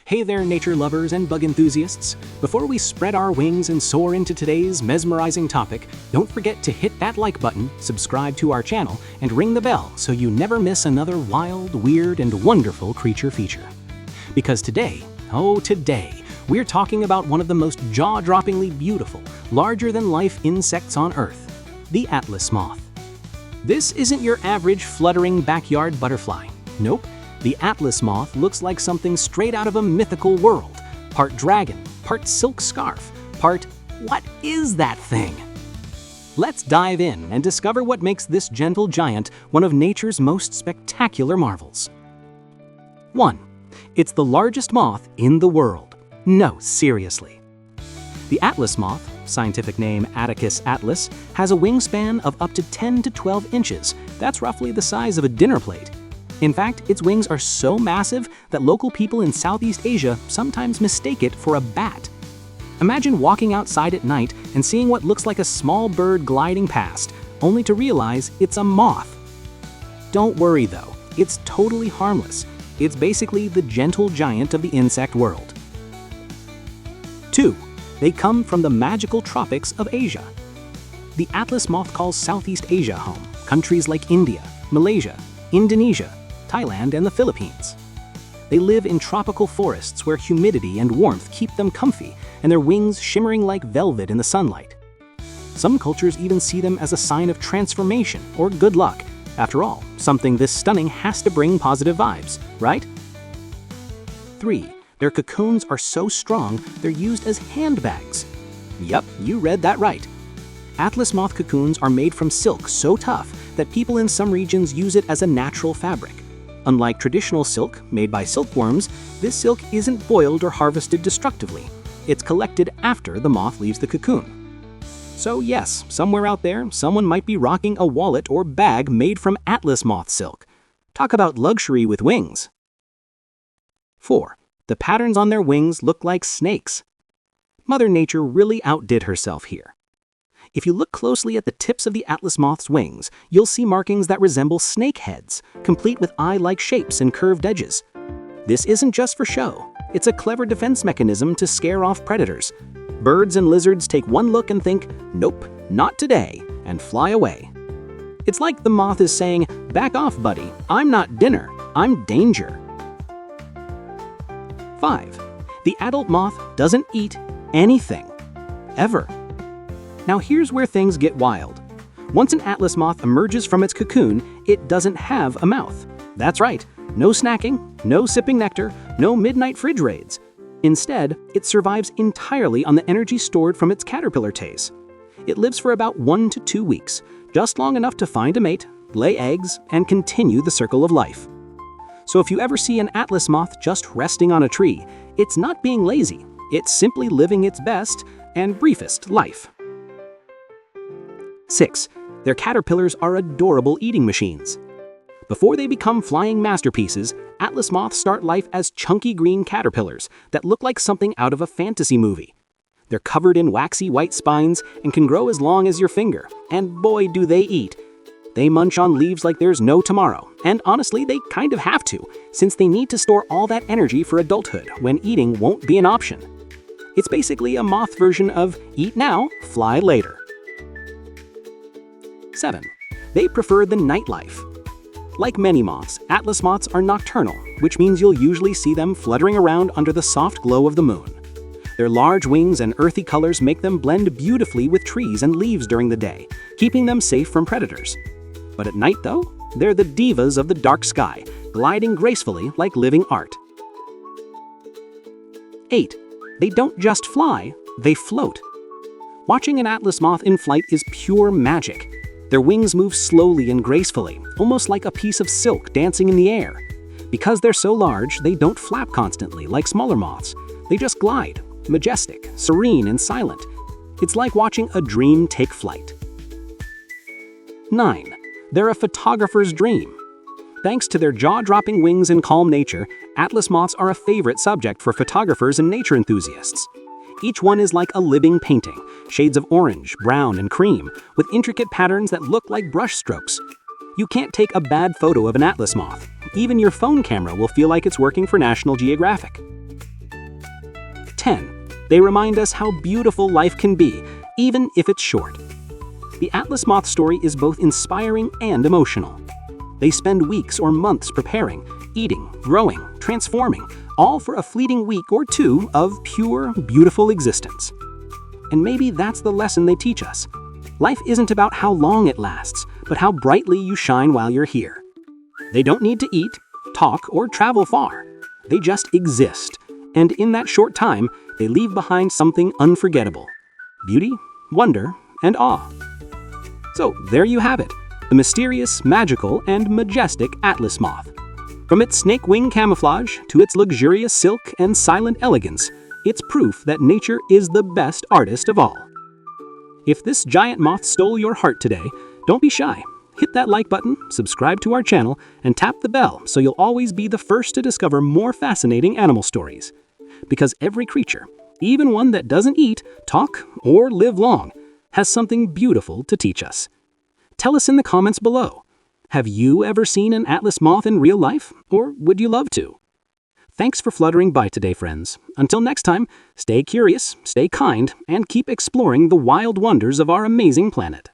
Hey there, nature lovers and bug enthusiasts. Before we spread our wings and soar into today's mesmerizing topic, don't forget to hit that like button, subscribe to our channel, and ring the bell so you never miss another wild, weird, and wonderful creature feature. Because today, we're talking about one of the most jaw-droppingly beautiful, larger-than-life insects on Earth, the Atlas moth. This isn't your average fluttering backyard butterfly. Nope. The Atlas moth looks like something straight out of a mythical world. Part dragon, part silk scarf, part what is that thing? Let's dive in and discover what makes this gentle giant one of nature's most spectacular marvels. 1. It's the largest moth in the world. No, seriously. The Atlas moth, scientific name Attacus atlas, has a wingspan of up to 10 to 12 inches. That's roughly the size of a dinner plate. In fact, its wings are so massive that local people in Southeast Asia sometimes mistake it for a bat. Imagine walking outside at night and seeing what looks like a small bird gliding past, only to realize it's a moth. Don't worry though, it's totally harmless. It's basically the gentle giant of the insect world. 2. They come from the magical tropics of Asia. The Atlas moth calls Southeast Asia home, countries like India, Malaysia, Indonesia, Thailand, and the Philippines. They live in tropical forests where humidity and warmth keep them comfy and their wings shimmering like velvet in the sunlight. Some cultures even see them as a sign of transformation or good luck. After all, something this stunning has to bring positive vibes, right? 3. Their cocoons are so strong they're used as handbags. Yup, you read that right. Atlas moth cocoons are made from silk so tough that people in some regions use it as a natural fabric. Unlike traditional silk made by silkworms, this silk isn't boiled or harvested destructively. It's collected after the moth leaves the cocoon. So yes, somewhere out there, someone might be rocking a wallet or bag made from Atlas moth silk. Talk about luxury with wings. 4. The patterns on their wings look like snakes. Mother Nature really outdid herself here. If you look closely at the tips of the Atlas moth's wings, you'll see markings that resemble snake heads, complete with eye-like shapes and curved edges. This isn't just for show. It's a clever defense mechanism to scare off predators. Birds and lizards take one look and think, "Nope, not today," and fly away. It's like the moth is saying, "Back off, buddy. I'm not dinner. I'm danger." 5. The adult moth doesn't eat anything. Ever. Now here's where things get wild. Once an Atlas moth emerges from its cocoon, it doesn't have a mouth. That's right, no snacking, no sipping nectar, no midnight fridge raids. Instead, it survives entirely on the energy stored from its caterpillar tails. It lives for about 1 to 2 weeks, just long enough to find a mate, lay eggs, and continue the circle of life. So if you ever see an Atlas moth just resting on a tree, it's not being lazy, it's simply living its best and briefest life. 6. Their caterpillars are adorable eating machines. Before they become flying masterpieces, Atlas moths start life as chunky green caterpillars that look like something out of a fantasy movie. They're covered in waxy white spines and can grow as long as your finger, and boy do they eat. They munch on leaves like there's no tomorrow, and honestly they kind of have to, since they need to store all that energy for adulthood when eating won't be an option. It's basically a moth version of eat now, fly later. 7. They prefer the nightlife. Like many moths, Atlas moths are nocturnal, which means you'll usually see them fluttering around under the soft glow of the moon. Their large wings and earthy colors make them blend beautifully with trees and leaves during the day, keeping them safe from predators. But at night, though, they're the divas of the dark sky, gliding gracefully like living art. 8. They don't just fly, they float. Watching an Atlas moth in flight is pure magic. Their wings move slowly and gracefully, almost like a piece of silk dancing in the air. Because they're so large, they don't flap constantly like smaller moths. They just glide, majestic, serene, and silent. It's like watching a dream take flight. 9. They're a photographer's dream. Thanks to their jaw-dropping wings and calm nature, Atlas moths are a favorite subject for photographers and nature enthusiasts. Each one is like a living painting, shades of orange, brown, and cream, with intricate patterns that look like brush strokes. You can't take a bad photo of an Atlas moth. Even your phone camera will feel like it's working for National Geographic. 10. They remind us how beautiful life can be, even if it's short. The Atlas Moth story is both inspiring and emotional. They spend weeks or months preparing, eating, growing, transforming, all for a fleeting week or two of pure, beautiful existence. And maybe that's the lesson they teach us. Life isn't about how long it lasts, but how brightly you shine while you're here. They don't need to eat, talk, or travel far. They just exist, and in that short time, they leave behind something unforgettable: beauty, wonder, and awe. So there you have it, the mysterious, magical, and majestic Atlas Moth. From its snake wing camouflage to its luxurious silk and silent elegance, it's proof that nature is the best artist of all. If this giant moth stole your heart today, don't be shy. Hit that like button, subscribe to our channel, and tap the bell so you'll always be the first to discover more fascinating animal stories. Because every creature, even one that doesn't eat, talk, or live long, has something beautiful to teach us. Tell us in the comments below. Have you ever seen an Atlas moth in real life, or would you love to? Thanks for fluttering by today, friends. Until next time, stay curious, stay kind, and keep exploring the wild wonders of our amazing planet.